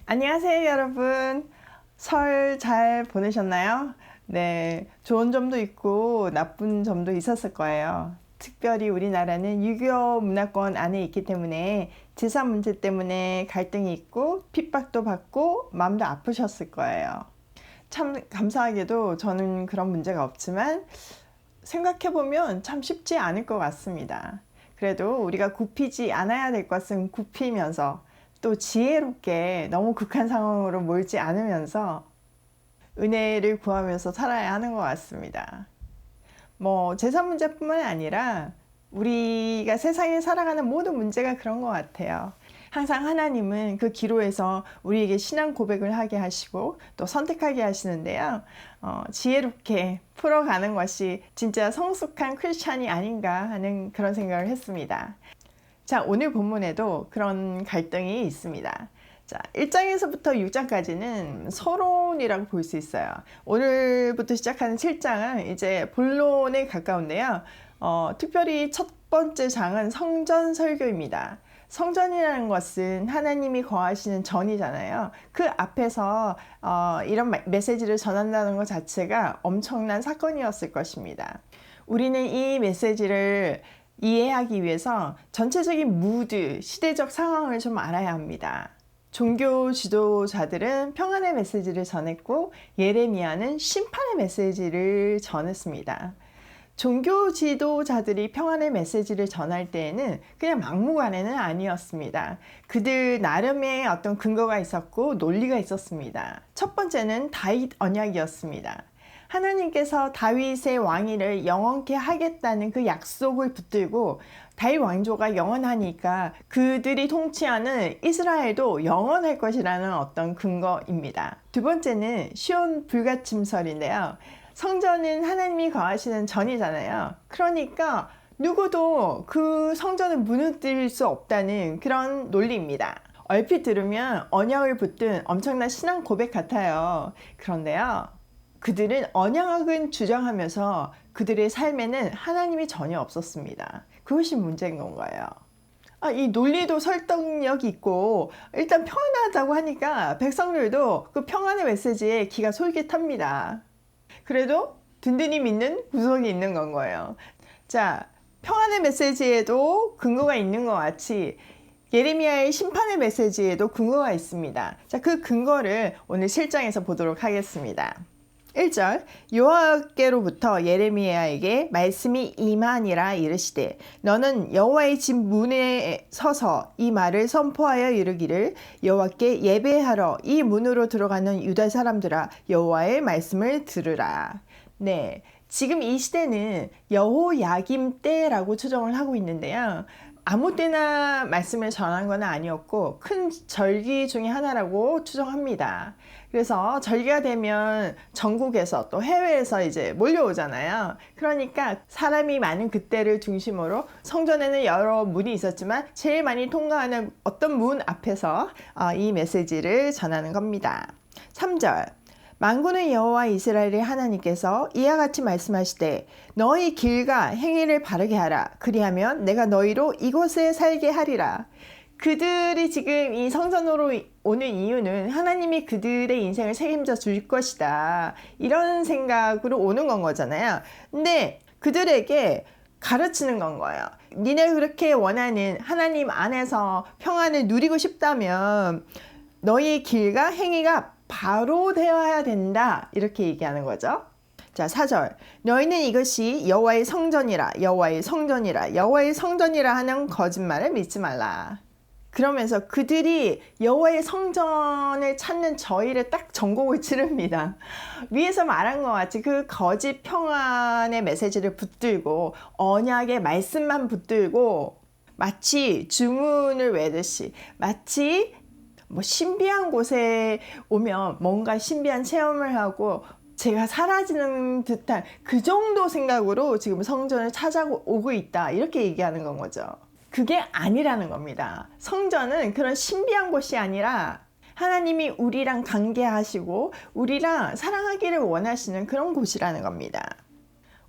안녕하세요, 여러분. 설 잘 보내셨나요? 네, 좋은 점도 있고 나쁜 점도 있었을 거예요. 특별히 우리나라는 유교 문화권 안에 있기 때문에 지사 문제 때문에 갈등이 있고 핍박도 받고 마음도 아프셨을 거예요. 참 감사하게도 저는 그런 문제가 없지만 생각해보면 참 쉽지 않을 것 같습니다. 그래도 우리가 굽히지 않아야 될 것은 굽히면서 또 지혜롭게 너무 극한 상황으로 몰지 않으면서 은혜를 구하면서 살아야 하는 것 같습니다. 뭐 재산 문제뿐만 아니라 우리가 세상에 살아가는 모든 문제가 그런 것 같아요. 항상 하나님은 그 기로에서 우리에게 신앙 고백을 하게 하시고 또 선택하게 하시는데요. 지혜롭게 풀어가는 것이 진짜 성숙한 크리스찬이 아닌가 하는 그런 생각을 했습니다. 자, 오늘 본문에도 그런 갈등이 있습니다. 자, 1장에서부터 6장까지는 서론이라고 볼 수 있어요. 오늘부터 시작하는 7장은 이제 본론에 가까운데요. 특별히 첫 번째 장은 성전 설교입니다. 성전이라는 것은 하나님이 거하시는 전이잖아요. 그 앞에서 이런 메시지를 전한다는 것 자체가 엄청난 사건이었을 것입니다. 우리는 이 메시지를 이해하기 위해서 전체적인 무드, 시대적 상황을 좀 알아야 합니다. 종교 지도자들은 평안의 메시지를 전했고 예레미야는 심판의 메시지를 전했습니다. 종교 지도자들이 평안의 메시지를 전할 때에는 그냥 막무가내는 아니었습니다. 그들 나름의 어떤 근거가 있었고 논리가 있었습니다. 첫 번째는 다윗 언약이었습니다. 하나님께서 다윗의 왕위를 영원케 하겠다는 그 약속을 붙들고 다윗 왕조가 영원하니까 그들이 통치하는 이스라엘도 영원할 것이라는 어떤 근거입니다. 두 번째는 시온 불가침설인데요. 성전은 하나님이 거하시는 전이잖아요. 그러니까 누구도 그 성전을 무너뜨릴 수 없다는 그런 논리입니다. 얼핏 들으면 언약을 붙든 엄청난 신앙 고백 같아요. 그런데요, 그들은 언약은 주장하면서 그들의 삶에는 하나님이 전혀 없었습니다. 그것이 문제인 건가요? 이 논리도 설득력이 있고 일단 평안하다고 하니까 백성들도 그 평안의 메시지에 귀가 솔깃합니다. 그래도 든든히 믿는 구석이 있는 건 거예요. 자, 평안의 메시지에도 근거가 있는 것 같이 예레미야의 심판의 메시지에도 근거가 있습니다. 자, 그 근거를 오늘 실장에서 보도록 하겠습니다. 1절 여호와께로부터 예레미야에게 말씀이 임하니라 이르시되 너는 여호와의 집 문에 서서 이 말을 선포하여 이르기를 여호와께 예배하러 이 문으로 들어가는 유다 사람들아 여호와의 말씀을 들으라. 네, 지금 이 시대는 여호야김 때라고 추정을 하고 있는데요. 아무 때나 말씀을 전한 건 아니었고 큰 절기 중에 하나라고 추정합니다. 그래서 절기가 되면 전국에서 또 해외에서 이제 몰려오잖아요. 그러니까 사람이 많은 그때를 중심으로 성전에는 여러 문이 있었지만 제일 많이 통과하는 어떤 문 앞에서 이 메시지를 전하는 겁니다. 3절 만군의 여호와 이스라엘의 하나님께서 이와 같이 말씀하시되 너희 길과 행위를 바르게 하라. 그리하면 내가 너희로 이곳에 살게 하리라. 그들이 지금 이 성전으로 오는 이유는 하나님이 그들의 인생을 책임져 줄 것이다. 이런 생각으로 오는 건 거잖아요. 근데 그들에게 가르치는 건 거예요. 니네 그렇게 원하는 하나님 안에서 평안을 누리고 싶다면 너희 길과 행위가 바로 되어야 된다. 이렇게 얘기하는 거죠. 자, 4절 너희는 이것이 여호와의 성전이라 여호와의 성전이라 여호와의 성전이라 하는 거짓말을 믿지 말라. 그러면서 그들이 여호와의 성전을 찾는 저희를 딱 전곡을 치릅니다. 위에서 말한 것 같이 그 거짓 평안의 메시지를 붙들고 언약의 말씀만 붙들고 마치 주문을 외듯이 마치 뭐 신비한 곳에 오면 뭔가 신비한 체험을 하고 제가 사라지는 듯한 그 정도 생각으로 지금 성전을 찾아오고 있다. 이렇게 얘기하는 건 거죠. 그게 아니라는 겁니다. 성전은 그런 신비한 곳이 아니라 하나님이 우리랑 관계하시고 우리랑 사랑하기를 원하시는 그런 곳이라는 겁니다.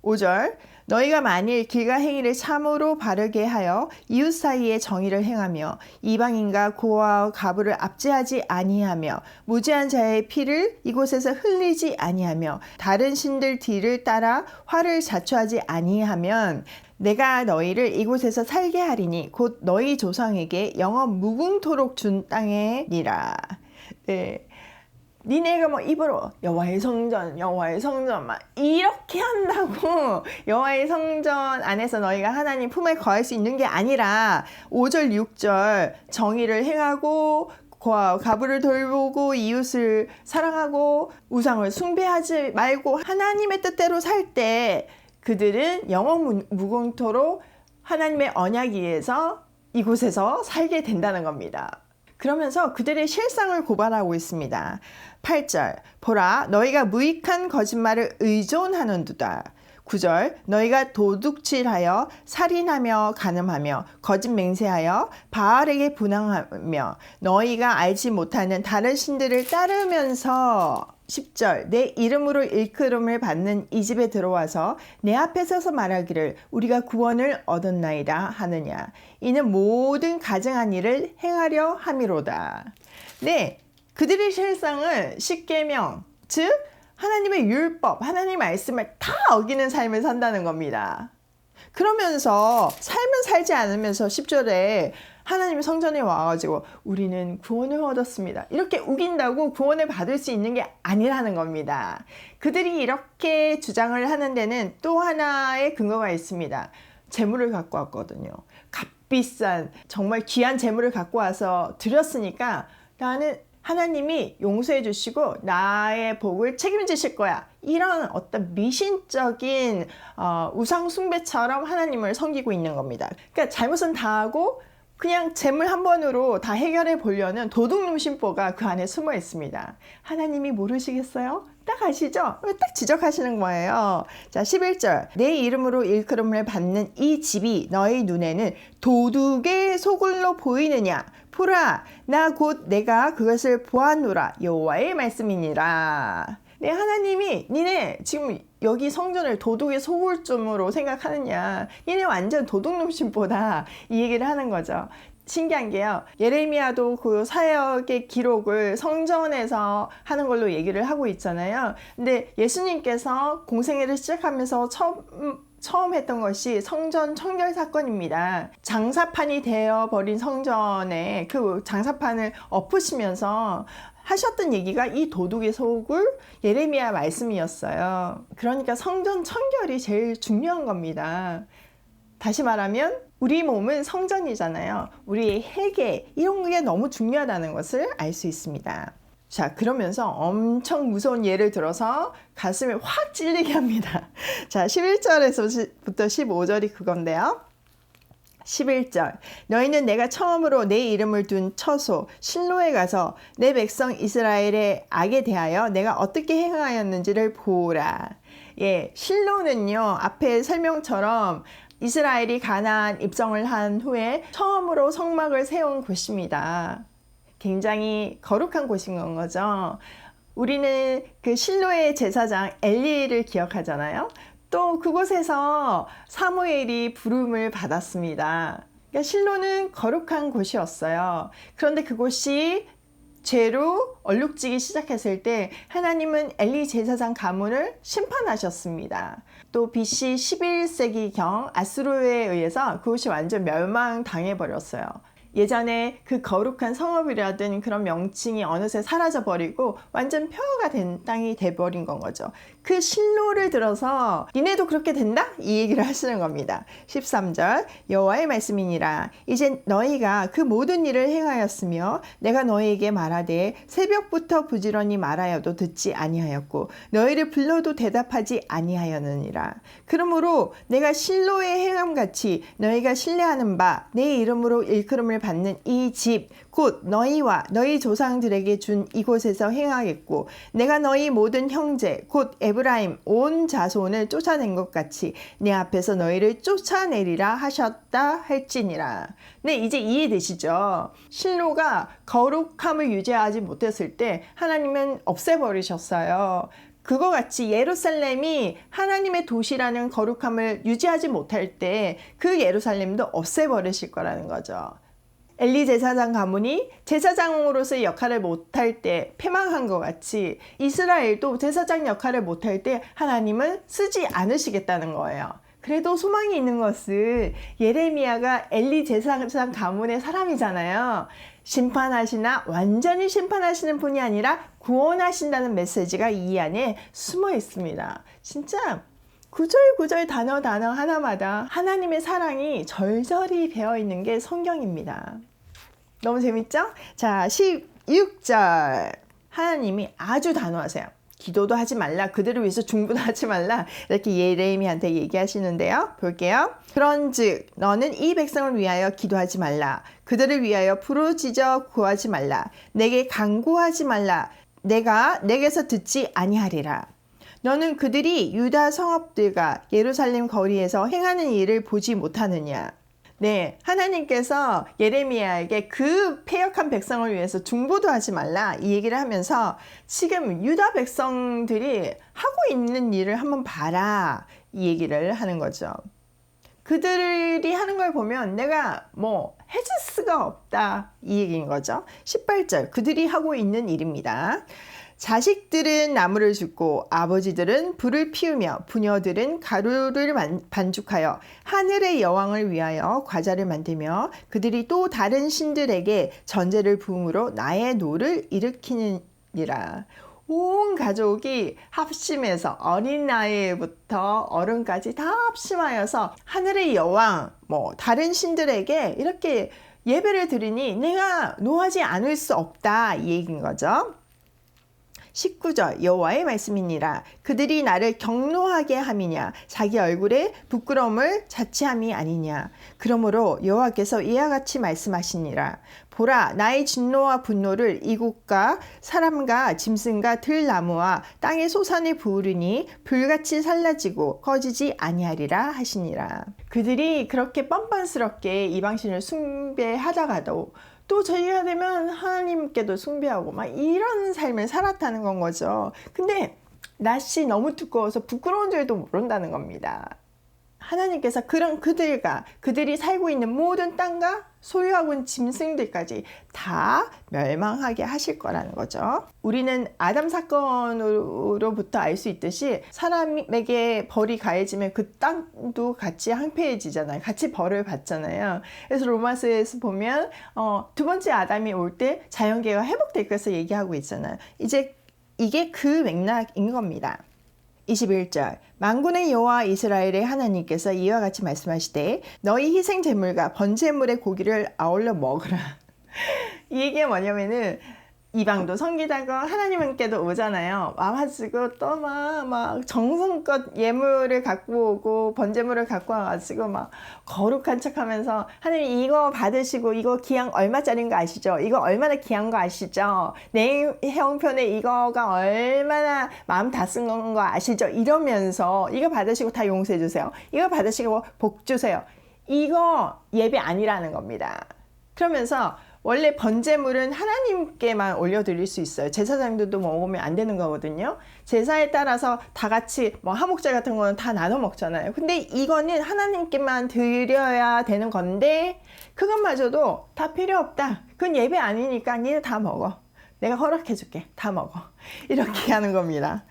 5절 너희가 만일 길과 행위를 참으로 바르게 하여 이웃 사이에 정의를 행하며 이방인과 고아와 가부를 압제하지 아니하며 무죄한 자의 피를 이곳에서 흘리지 아니하며 다른 신들 뒤를 따라 화를 자초하지 아니하면 내가 너희를 이곳에서 살게 하리니 곧 너희 조상에게 영원 무궁토록 준 땅이니라. 네. 니네가 뭐 입으로 여호와의 성전 막 이렇게 한다고 여호와의 성전 안에서 너희가 하나님 품에 거할 수 있는 게 아니라 5절 6절 정의를 행하고 가부를 돌보고 이웃을 사랑하고 우상을 숭배하지 말고 하나님의 뜻대로 살 때 그들은 영원 무궁토록 하나님의 언약 위에서 이곳에서 살게 된다는 겁니다. 그러면서 그들의 실상을 고발하고 있습니다. 8절 보라 너희가 무익한 거짓말을 의존하는도다. 9절 너희가 도둑질하여 살인하며 간음하며 거짓 맹세하여 바알에게 분향하며 너희가 알지 못하는 다른 신들을 따르면서 10절 내 이름으로 일컬음을 받는 이 집에 들어와서 내 앞에 서서 말하기를 우리가 구원을 얻었나이다 하느냐. 이는 모든 가증한 일을 행하려 함이로다. 네, 그들의 실상을 십계명 즉 하나님의 율법, 하나님의 말씀을 다 어기는 삶을 산다는 겁니다. 그러면서 삶은 살지 않으면서 10절에 하나님의 성전에 와가지고 우리는 구원을 얻었습니다. 이렇게 우긴다고 구원을 받을 수 있는 게 아니라는 겁니다. 그들이 이렇게 주장을 하는 데는 또 하나의 근거가 있습니다. 재물을 갖고 왔거든요. 값비싼 정말 귀한 재물을 갖고 와서 드렸으니까 나는 하나님이 용서해 주시고 나의 복을 책임지실 거야. 이런 어떤 미신적인 우상 숭배처럼 하나님을 섬기고 있는 겁니다. 그러니까 잘못은 다 하고 그냥 재물 한 번으로 다 해결해 보려는 도둑놈 심보가 그 안에 숨어 있습니다. 하나님이 모르시겠어요? 딱 아시죠? 딱 지적하시는 거예요. 자, 11절 내 이름으로 일컬음을 받는 이 집이 너희 눈에는 도둑의 소굴로 보이느냐? 보라, 나 곧 내가 그것을 보았노라. 여호와의 말씀이니라. 네, 하나님이 니네 지금 여기 성전을 도둑의 소굴점으로 생각하느냐. 니네 완전 도둑놈 심보다 이 얘기를 하는 거죠. 신기한 게요. 예레미야도 그 사역의 기록을 성전에서 하는 걸로 얘기를 하고 있잖아요. 근데 예수님께서 공생애를 시작하면서 처음 했던 것이 성전 청결 사건입니다. 장사판이 되어버린 성전에 그 장사판을 엎으시면서 하셨던 얘기가 이 도둑의 소굴 예레미야 말씀이었어요. 그러니까 성전 청결이 제일 중요한 겁니다. 다시 말하면 우리 몸은 성전이잖아요. 우리의 회개 이런 게 너무 중요하다는 것을 알 수 있습니다. 자, 그러면서 엄청 무서운 예를 들어서 가슴을 확 찔리게 합니다. 자, 11절에서부터 15절이 그건데요. 11절 너희는 내가 처음으로 내 이름을 둔 처소 실로에 가서 내 백성 이스라엘의 악에 대하여 내가 어떻게 행하였는지를 보라. 예, 실로는요 앞에 설명처럼 이스라엘이 가나안 입성을 한 후에 처음으로 성막을 세운 곳입니다. 굉장히 거룩한 곳인 거죠. 우리는 그 실로의 제사장 엘리를 기억하잖아요. 또 그곳에서 사무엘이 부름을 받았습니다. 그러니까 실로는 거룩한 곳이었어요. 그런데 그곳이 죄로 얼룩지기 시작했을 때 하나님은 엘리 제사장 가문을 심판하셨습니다. 또 BC 11세기경 아수르에 의해서 그곳이 완전 멸망당해버렸어요. 예전에 그 거룩한 성읍이라든 그런 명칭이 어느새 사라져버리고 완전 폐허가 된 땅이 돼버린 건 거죠. 그 실로를 들어서 니네도 그렇게 된다? 이 얘기를 하시는 겁니다. 13절 여호와의 말씀이니라. 이제 너희가 그 모든 일을 행하였으며 내가 너희에게 말하되 새벽부터 부지런히 말하여도 듣지 아니하였고 너희를 불러도 대답하지 아니하였느니라. 그러므로 내가 실로의 행함같이 너희가 신뢰하는 바 내 이름으로 일컬음을 받는 이 집 곧 너희와 너희 조상들에게 준 이곳에서 행하겠고 내가 너희 모든 형제 곧 에브라임 온 자손을 쫓아낸 것 같이 내 앞에서 너희를 쫓아내리라 하셨다 할지니라. 네, 이제 이해되시죠? 실로가 거룩함을 유지하지 못했을 때 하나님은 없애버리셨어요. 그거 같이 예루살렘이 하나님의 도시라는 거룩함을 유지하지 못할 때 그 예루살렘도 없애버리실 거라는 거죠. 엘리 제사장 가문이 제사장으로서의 역할을 못할 때 패망한 것 같이 이스라엘도 제사장 역할을 못할 때 하나님은 쓰지 않으시겠다는 거예요. 그래도 소망이 있는 것은 예레미야가 엘리 제사장 가문의 사람이잖아요. 심판하시나 완전히 심판하시는 분이 아니라 구원하신다는 메시지가 이 안에 숨어 있습니다. 진짜 구절 단어 하나마다 하나님의 사랑이 절절히 배어 있는 게 성경입니다. 너무 재밌죠? 자, 16절. 하나님이 아주 단호하세요. 기도도 하지 말라. 그들을 위해서 중보도 하지 말라. 이렇게 예레미야한테 얘기하시는데요. 볼게요. 그런즉 너는 이 백성을 위하여 기도하지 말라. 그들을 위하여 부르짖어 구하지 말라. 내게 간구하지 말라. 내가 내게서 듣지 아니하리라. 너는 그들이 유다 성읍들과 예루살렘 거리에서 행하는 일을 보지 못하느냐. 네, 하나님께서 예레미야에게 그 패역한 백성을 위해서 중보도 하지 말라 이 얘기를 하면서 지금 유다 백성들이 하고 있는 일을 한번 봐라 이 얘기를 하는 거죠. 그들이 하는 걸 보면 내가 해줄 수가 없다 이 얘기인 거죠. 18절 그들이 하고 있는 일입니다. 자식들은 나무를 줍고 아버지들은 불을 피우며 부녀들은 가루를 반죽하여 하늘의 여왕을 위하여 과자를 만들며 그들이 또 다른 신들에게 전제를 부음으로 나의 노를 일으키느니라. 온 가족이 합심해서 어린 나이부터 어른까지 다 합심하여서 하늘의 여왕 다른 신들에게 이렇게 예배를 드리니 내가 노하지 않을 수 없다 이 얘기인 거죠. 19절 여호와의 말씀이니라. 그들이 나를 경노하게 함이냐 자기 얼굴에 부끄러움을 자취함이 아니냐. 그러므로 여호와께서 이와 같이 말씀하시니라. 보라 나의 진노와 분노를 이곳과 사람과 짐승과 들나무와 땅의 소산에 부으리니 불같이 살라지고 꺼지지 아니하리라 하시니라. 그들이 그렇게 뻔뻔스럽게 이방신을 숭배하다가도 또 저희가 되면 하나님께도 숭배하고 막 이런 삶을 살았다는 건 거죠. 근데 낯이 너무 두꺼워서 부끄러운 줄도 모른다는 겁니다. 하나님께서 그런 그들이 살고 있는 모든 땅과 소유하고 있는 짐승들까지 다 멸망하게 하실 거라는 거죠. 우리는 아담 사건으로부터 알 수 있듯이 사람에게 벌이 가해지면 그 땅도 같이 황폐해지잖아요. 같이 벌을 받잖아요. 그래서 로마서에서 보면 두 번째 아담이 올 때 자연계가 회복될 것을 얘기하고 있잖아요. 이제 이게 그 맥락인 겁니다. 21절 만군의 여호와 이스라엘의 하나님께서 이와 같이 말씀하시되 너희 희생 제물과 번제물의 고기를 아울러 먹으라. 이 얘기가 뭐냐면은 이방도 섬기다가 하나님께도 오잖아요. 와가지고 또 막 정성껏 예물을 갖고 오고 번제물을 갖고 와가지고 막 거룩한 척하면서 하나님 이거 받으시고 이거 기한 얼마짜리인 거 아시죠? 이거 얼마나 귀한 거 아시죠? 내 형편에 이거가 얼마나 마음 다 쓴 거 아시죠? 이러면서 이거 받으시고 다 용서해 주세요. 이거 받으시고 복 주세요. 이거 예배 아니라는 겁니다. 그러면서 원래 번제물은 하나님께만 올려드릴 수 있어요. 제사장들도 먹으면 안 되는 거거든요. 제사에 따라서 다 같이 화목제 같은 거는 다 나눠 먹잖아요. 근데 이거는 하나님께만 드려야 되는 건데 그것마저도 다 필요 없다. 그건 예배 아니니까 니네 다 먹어. 내가 허락해 줄게. 다 먹어. 이렇게 하는 겁니다.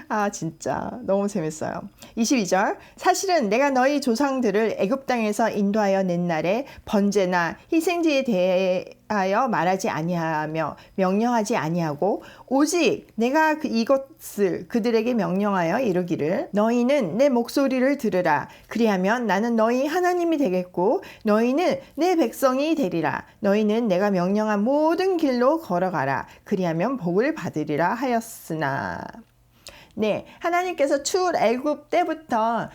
아 진짜 너무 재밌어요. 22절 사실은 내가 너희 조상들을 애굽 땅에서 인도하여 낸 날에 번제나 희생제에 대하여 말하지 아니하며 명령하지 아니하고 오직 내가 이것을 그들에게 명령하여 이르기를 너희는 내 목소리를 들으라. 그리하면 나는 너희 하나님이 되겠고 너희는 내 백성이 되리라. 너희는 내가 명령한 모든 길로 걸어가라. 그리하면 복을 받으리라 하였으나. 네, 하나님께서 출애굽 때부터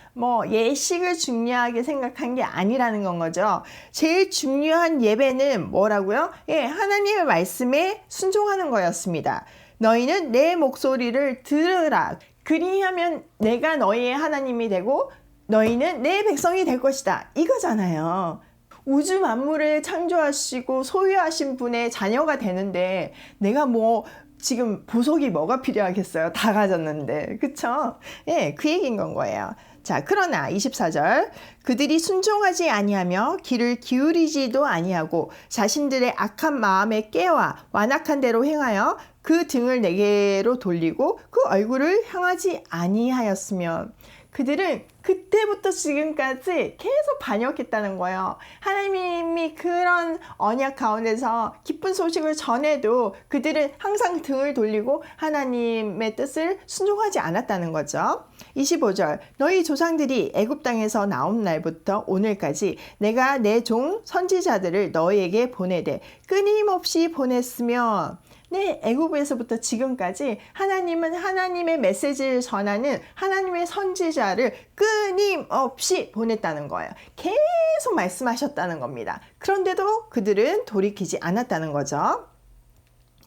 예식을 중요하게 생각한 게 아니라는 건 거죠. 제일 중요한 예배는 뭐라고요? 예, 하나님의 말씀에 순종하는 거였습니다. 너희는 내 목소리를 들으라. 그리하면 내가 너희의 하나님이 되고 너희는 내 백성이 될 것이다. 이거잖아요. 우주 만물을 창조하시고 소유하신 분의 자녀가 되는데 내가 뭐 지금 보석이 뭐가 필요하겠어요? 다 가졌는데. 그쵸? 예, 그 얘기인 건 거예요. 자, 그러나 24절 그들이 순종하지 아니하며 귀를 기울이지도 아니하고 자신들의 악한 마음에 깨와 완악한 대로 행하여 그 등을 내게로 돌리고 그 얼굴을 향하지 아니하였으면 그들은 그때부터 지금까지 계속 반역했다는 거예요. 하나님이 그런 언약 가운데서 기쁜 소식을 전해도 그들은 항상 등을 돌리고 하나님의 뜻을 순종하지 않았다는 거죠. 25절 너희 조상들이 애굽 땅에서 나온 날부터 오늘까지 내가 내 종 선지자들을 너희에게 보내되 끊임없이 보냈으며 네, 애굽에서부터 지금까지 하나님은 하나님의 메시지를 전하는 하나님의 선지자를 끊임없이 보냈다는 거예요. 계속 말씀하셨다는 겁니다. 그런데도 그들은 돌이키지 않았다는 거죠.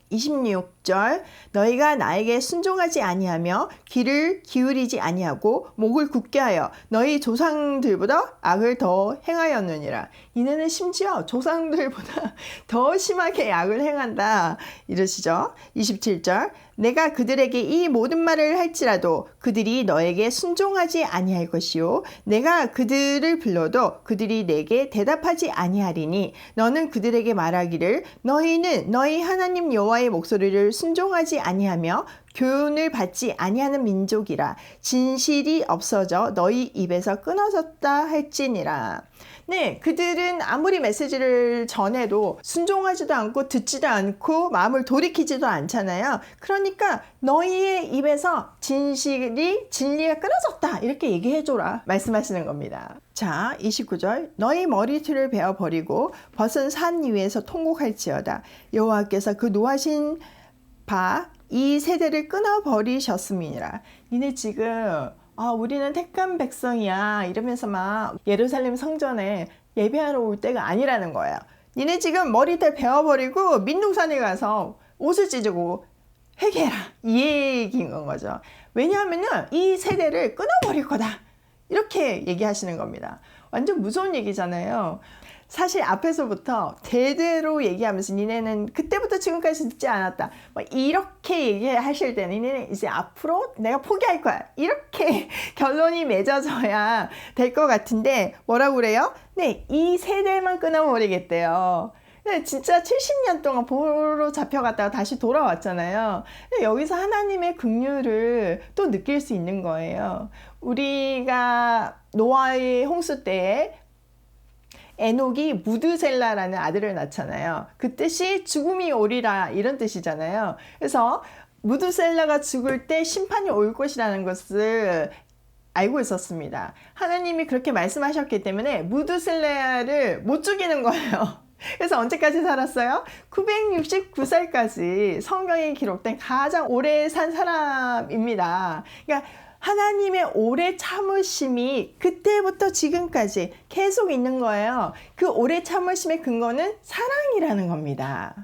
26절 너희가 나에게 순종하지 아니하며 귀를 기울이지 아니하고 목을 굳게 하여 너희 조상들보다 악을 더 행하였느니라. 이내는 심지어 조상들보다 더 심하게 악을 행한다 이러시죠. 27절 내가 그들에게 이 모든 말을 할지라도 그들이 너에게 순종하지 아니할 것이요 내가 그들을 불러도 그들이 내게 대답하지 아니하리니 너는 그들에게 말하기를 너희는 너희 하나님 여호와의 목소리를 순종하지 아니하며 교훈을 받지 아니하는 민족이라 진실이 없어져 너희 입에서 끊어졌다 할지니라. 네, 그들은 아무리 메시지를 전해도 순종하지도 않고 듣지도 않고 마음을 돌이키지도 않잖아요. 그러니까 너희의 입에서 진리가 끊어졌다 이렇게 얘기해줘라 말씀하시는 겁니다. 자, 29절 너희 머리털을 베어버리고 벗은 산 위에서 통곡할지어다. 여호와께서 그 노하신 바 이 세대를 끊어버리셨음이니라. 니네 지금 우리는 택한 백성이야 이러면서 막 예루살렘 성전에 예배하러 올 때가 아니라는 거예요. 니네 지금 머리털 베어버리고 민둥산에 가서 옷을 찢고 회개해라 이 얘기인 건 거죠. 왜냐하면은 이 세대를 끊어버릴 거다 이렇게 얘기하시는 겁니다. 완전 무서운 얘기잖아요. 사실 앞에서부터 대대로 얘기하면서 니네는 그때부터 지금까지 듣지 않았다 이렇게 얘기하실 때는 니네는 이제 앞으로 내가 포기할 거야 이렇게 결론이 맺어져야 될 것 같은데 뭐라고 그래요? 네, 이 세대만 끊어버리겠대요. 진짜 70년 동안 보로 잡혀갔다가 다시 돌아왔잖아요. 여기서 하나님의 긍휼을 또 느낄 수 있는 거예요. 우리가 노아의 홍수 때에 에녹이 무드셀라라는 아들을 낳잖아요. 그 뜻이 죽음이 오리라 이런 뜻이잖아요. 그래서 무드셀라가 죽을 때 심판이 올 것이라는 것을 알고 있었습니다. 하나님이 그렇게 말씀하셨기 때문에 무드셀라를 못 죽이는 거예요. 그래서 언제까지 살았어요? 969살까지 성경에 기록된 가장 오래 산 사람입니다. 그러니까 하나님의 오래 참으심이 그때부터 지금까지 계속 있는 거예요. 그 오래 참으심의 근거는 사랑이라는 겁니다.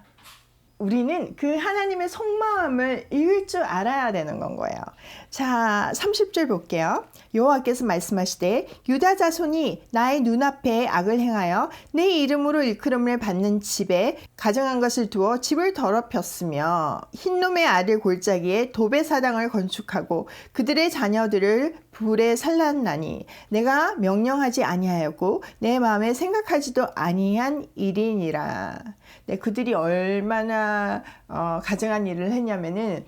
우리는 그 하나님의 속마음을 읽을 줄 알아야 되는 건 거예요. 자, 30절 볼게요. 여호와께서 말씀하시되 유다 자손이 나의 눈앞에 악을 행하여 내 이름으로 일컬음을 받는 집에 가정한 것을 두어 집을 더럽혔으며 흰놈의 아들 골짜기에 도배 사당을 건축하고 그들의 자녀들을 불에 살랐나니 내가 명령하지 아니하였고 내 마음에 생각하지도 아니한 일이니라. 네, 그들이 얼마나 가증한 일을 했냐면은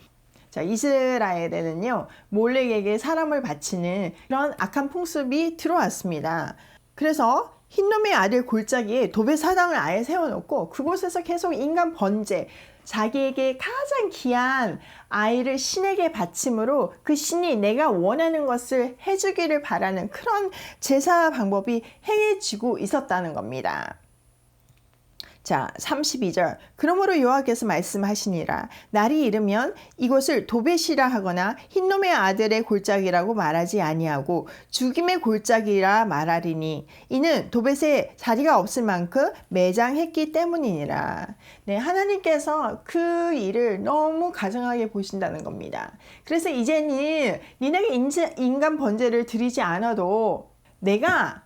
자, 이스라엘에는요 몰렉에게 사람을 바치는 그런 악한 풍습이 들어왔습니다. 그래서 흰놈의 아들 골짜기에 도배 사당을 아예 세워놓고 그곳에서 계속 인간 번제 자기에게 가장 귀한 아이를 신에게 바침으로 그 신이 내가 원하는 것을 해주기를 바라는 그런 제사 방법이 행해지고 있었다는 겁니다. 자, 32절 그러므로 여호와께서 말씀하시니라 날이 이르면 이곳을 도벳이라 하거나 흰놈의 아들의 골짜기라고 말하지 아니하고 죽임의 골짜기라 말하리니 이는 도벳에 자리가 없을 만큼 매장했기 때문이니라. 네, 하나님께서 그 일을 너무 가증하게 보신다는 겁니다. 그래서 이제는 니네가 인간 번제를 드리지 않아도 내가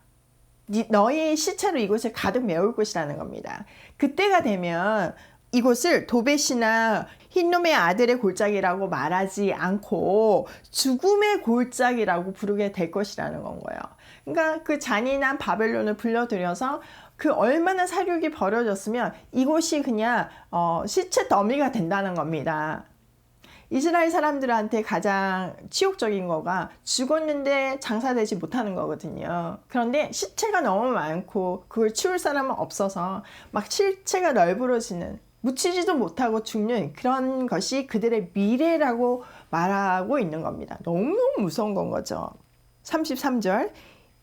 너의 시체로 이곳을 가득 메울 것이라는 겁니다. 그때가 되면 이곳을 도벳이나 흰놈의 아들의 골짜기라고 말하지 않고 죽음의 골짜기라고 부르게 될 것이라는 건 거예요. 그러니까 그 잔인한 바벨론을 불러들여서 그 얼마나 사륙이 벌어졌으면 이곳이 그냥 시체 더미가 된다는 겁니다. 이스라엘 사람들한테 가장 치욕적인 거가 죽었는데 장사되지 못하는 거거든요. 그런데 시체가 너무 많고 그걸 치울 사람은 없어서 막 시체가 널브러지는, 묻히지도 못하고 죽는 그런 것이 그들의 미래라고 말하고 있는 겁니다. 너무 무서운 건 거죠. 33절,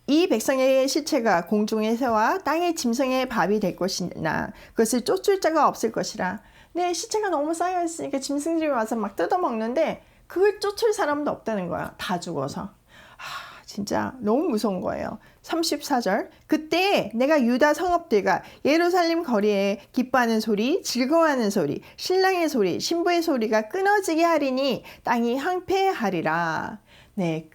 이 백성의 시체가 공중의 새와 땅의 짐승의 밥이 될 것이나 그것을 쫓을 자가 없을 것이라. 네, 시체가 너무 쌓여있으니까 짐승들이 와서 막 뜯어먹는데 그걸 쫓을 사람도 없다는 거야. 다 죽어서. 진짜 너무 무서운 거예요. 34절, 그때 내가 유다 성읍들과 예루살렘 거리에 기뻐하는 소리, 즐거워하는 소리, 신랑의 소리, 신부의 소리가 끊어지게 하리니 땅이 황폐하리라. 네,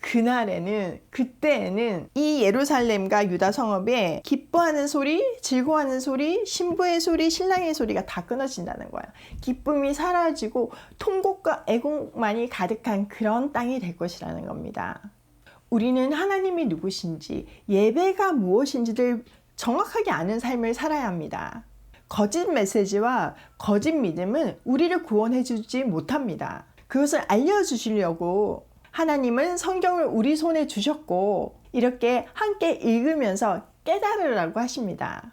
그때에는 이 예루살렘과 유다 성읍에 기뻐하는 소리, 즐거워하는 소리, 신부의 소리, 신랑의 소리가 다 끊어진다는 거야. 기쁨이 사라지고 통곡과 애곡만이 가득한 그런 땅이 될 것이라는 겁니다. 우리는 하나님이 누구신지, 예배가 무엇인지를 정확하게 아는 삶을 살아야 합니다. 거짓 메시지와 거짓 믿음은 우리를 구원해 주지 못합니다. 그것을 알려주시려고 하나님은 성경을 우리 손에 주셨고 이렇게 함께 읽으면서 깨달으라고 하십니다.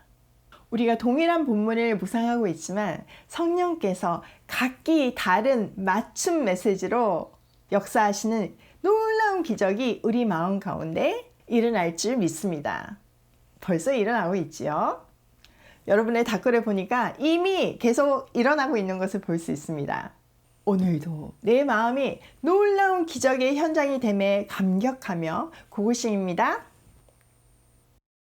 우리가 동일한 본문을 묵상하고 있지만 성령께서 각기 다른 맞춤 메시지로 역사하시는 놀라운 기적이 우리 마음 가운데 일어날 줄 믿습니다. 벌써 일어나고 있지요? 여러분의 댓글을 보니까 이미 계속 일어나고 있는 것을 볼 수 있습니다. 오늘도 내 마음이 놀라운 기적의 현장이 됨에 감격하며 고고싱입니다.